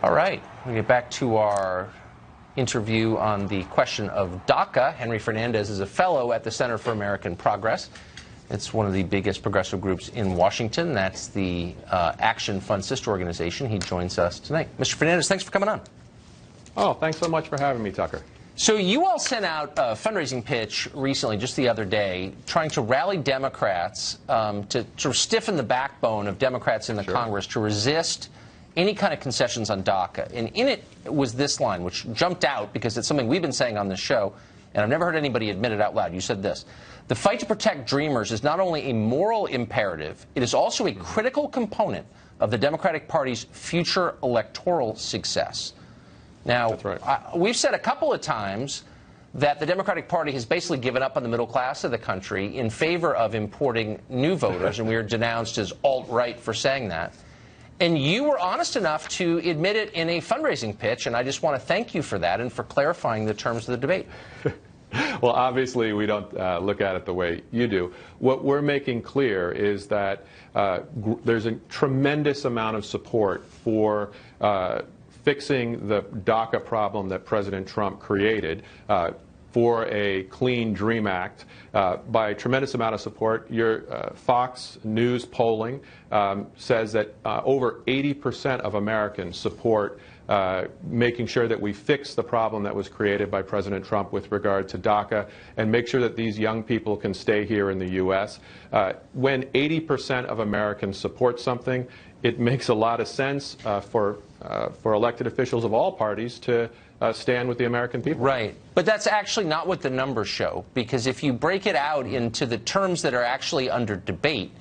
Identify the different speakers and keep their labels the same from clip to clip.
Speaker 1: All right, we get back to our interview on the question of DACA. Henry Fernandez is a fellow at the Center for American Progress. It's one of the biggest progressive groups in Washington. That's the Action Fund sister organization. He joins us tonight. Mr. Fernandez, thanks for coming on.
Speaker 2: Oh, thanks so much for having me, Tucker.
Speaker 1: So you all sent out a fundraising pitch recently, just the other day, trying to rally Democrats to sort of stiffen the backbone of Democrats in the Congress to resist any kind of concessions on DACA. And in it was this line, which jumped out because it's something we've been saying on this show, and I've never heard anybody admit it out loud. You said this: "The fight to protect Dreamers is not only a moral imperative, it is also a critical component of the Democratic Party's future electoral success." Now,
Speaker 2: that's right.
Speaker 1: We've said a couple of times that the Democratic Party has basically given up on the middle class of the country in favor of importing new voters, and we are denounced as alt-right for saying that. And you were honest enough to admit it in a fundraising pitch, and I just want to thank you for that and for clarifying the terms of the debate.
Speaker 2: Well, obviously, we don't look at it the way you do. What we're making clear is that there's a tremendous amount of support for fixing the DACA problem that President Trump created, for a Clean Dream Act, by a tremendous amount of support. Your Fox News polling says that over 80% of Americans support making sure that we fix the problem that was created by President Trump with regard to DACA and make sure that these young people can stay here in the U.S. When 80% of Americans support something, it makes a lot of sense for elected officials of all parties to stand with the American people.
Speaker 1: Right. But that's actually not what the numbers show, because if you break it out into the terms that are actually under debate,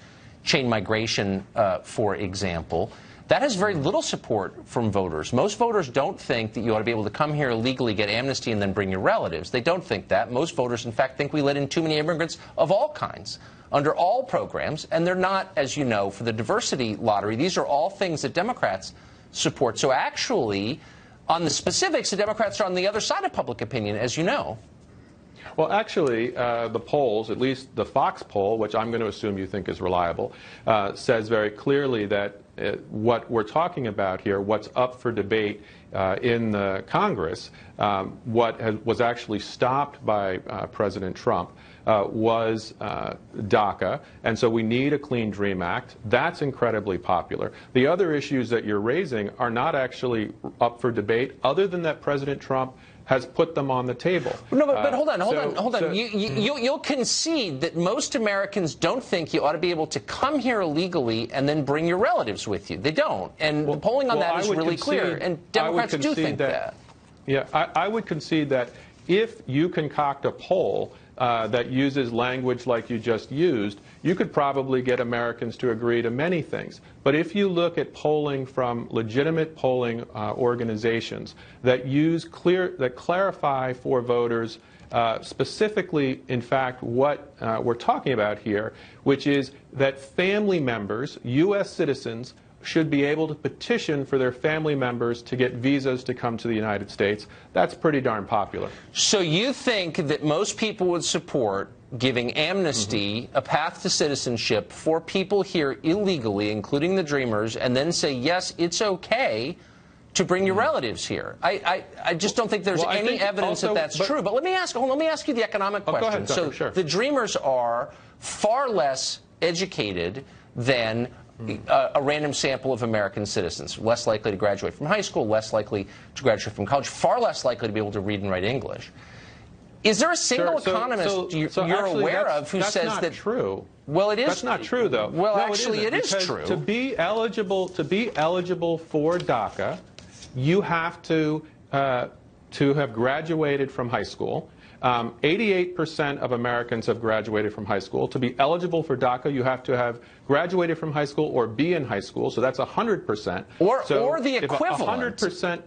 Speaker 1: chain migration, for example, that has very little support from voters. Most voters don't think that you ought to be able to come here illegally, get amnesty, and then bring your relatives. They don't think that. Most voters, in fact, think we let in too many immigrants of all kinds, under all programs, and they're not, as you know, for the diversity lottery. These are all things that Democrats support. So actually, on the specifics, the Democrats are on the other side of public opinion, as you know.
Speaker 2: Well, actually, the polls, at least the Fox poll, which I'm going to assume you think is reliable, says very clearly that what we're talking about here, what's up for debate in the Congress, was actually stopped by President Trump, was DACA, and so we need a Clean Dream Act. That's incredibly popular. The other issues that you're raising are not actually up for debate, other than that President Trump has put them on the table.
Speaker 1: No, but hold on. You'll concede that most Americans don't think you ought to be able to come here illegally and then bring your relatives with you. They don't. And the polling on that is really clear. And Democrats do think that.
Speaker 2: Yeah, I would concede that if you concoct a poll that uses language like you just used, you could probably get Americans to agree to many things. But if you look at polling from legitimate polling organizations that clarify for voters specifically, in fact, what we're talking about here, which is that family members, U.S. citizens, should be able to petition for their family members to get visas to come to the United States. That's pretty darn popular.
Speaker 1: So you think that most people would support giving amnesty, a path to citizenship for people here illegally, including the Dreamers, and then say, yes, it's okay to bring your relatives here? I just don't think there's any evidence that that's true. But let me ask you the economic question.
Speaker 2: Go ahead, Tucker, sure.
Speaker 1: The Dreamers are far less educated than a random sample of American citizens, less likely to graduate from high school, less likely to graduate from college, far less likely to be able to read and write English. Is there a single economist you're aware of who says that?
Speaker 2: That's not true.
Speaker 1: Well, it is.
Speaker 2: That's not true, though.
Speaker 1: Well,
Speaker 2: no,
Speaker 1: actually, it is true.
Speaker 2: To be eligible for DACA, you have to have graduated from high school. 88% of Americans have graduated from high school. To be eligible for DACA, you have to have graduated from high school or be in high school. So that's 100%.
Speaker 1: Or the equivalent.
Speaker 2: 100%.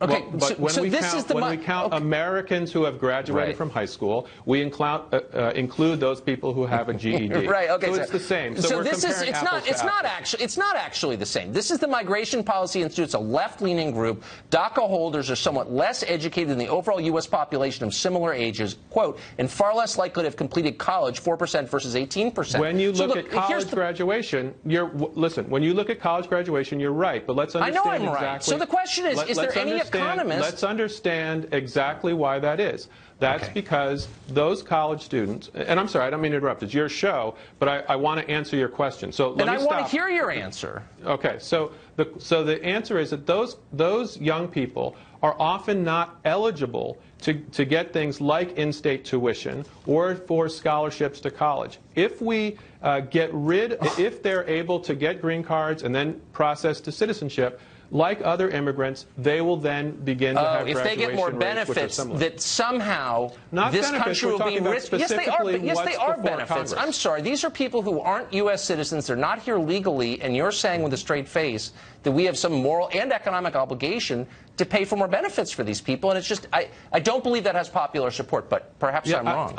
Speaker 1: Okay,
Speaker 2: but when we count Americans who have graduated from high school, we include those people who have a GED.
Speaker 1: Right. Okay.
Speaker 2: So it's the same. So we're comparing
Speaker 1: it's not actually the same. This is the Migration Policy Institute. It's a left-leaning group. DACA holders are somewhat less educated than the overall U.S. population of similar ages. Quote, and far less likely to have completed college, 4% versus 18%.
Speaker 2: When you look at college graduation, listen. When you look at college graduation, you're right. But let's understand
Speaker 1: I know I'm right. So the question is there any economist?
Speaker 2: Let's understand exactly why that is. That's because those college students, and I'm sorry, I don't mean to interrupt. It's your show, but I want to answer your question. So let me stop.
Speaker 1: And I want to hear your answer.
Speaker 2: Okay. So the answer is that those young people are often not eligible to get things like in-state tuition or for scholarships to college. If we if they're able to get green cards and then process to citizenship, like other immigrants, they will then begin to have
Speaker 1: if they get more benefits, that somehow this country will be rich. Yes, they are benefits. I'm sorry. These are people who aren't U.S. citizens. They're not here legally, and you're saying with a straight face that we have some moral and economic obligation to pay for more benefits for these people. And it's just, I don't believe that has popular support, but perhaps I'm wrong.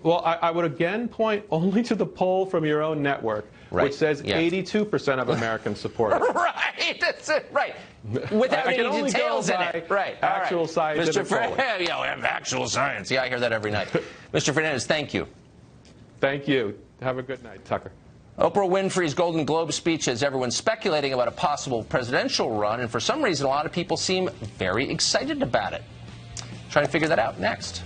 Speaker 2: Well, I would again point only to the poll from your own network, which says 82% of Americans support it.
Speaker 1: Right, that's it, right. Without any details in it. Right.
Speaker 2: Actual scientific polling.
Speaker 1: Actual science. Yeah, I hear that every night. Mr. Fernandez, thank you.
Speaker 2: Thank you. Have a good night, Tucker.
Speaker 1: Oprah Winfrey's Golden Globe speech has everyone speculating about a possible presidential run, and for some reason, a lot of people seem very excited about it. Trying to figure that out next.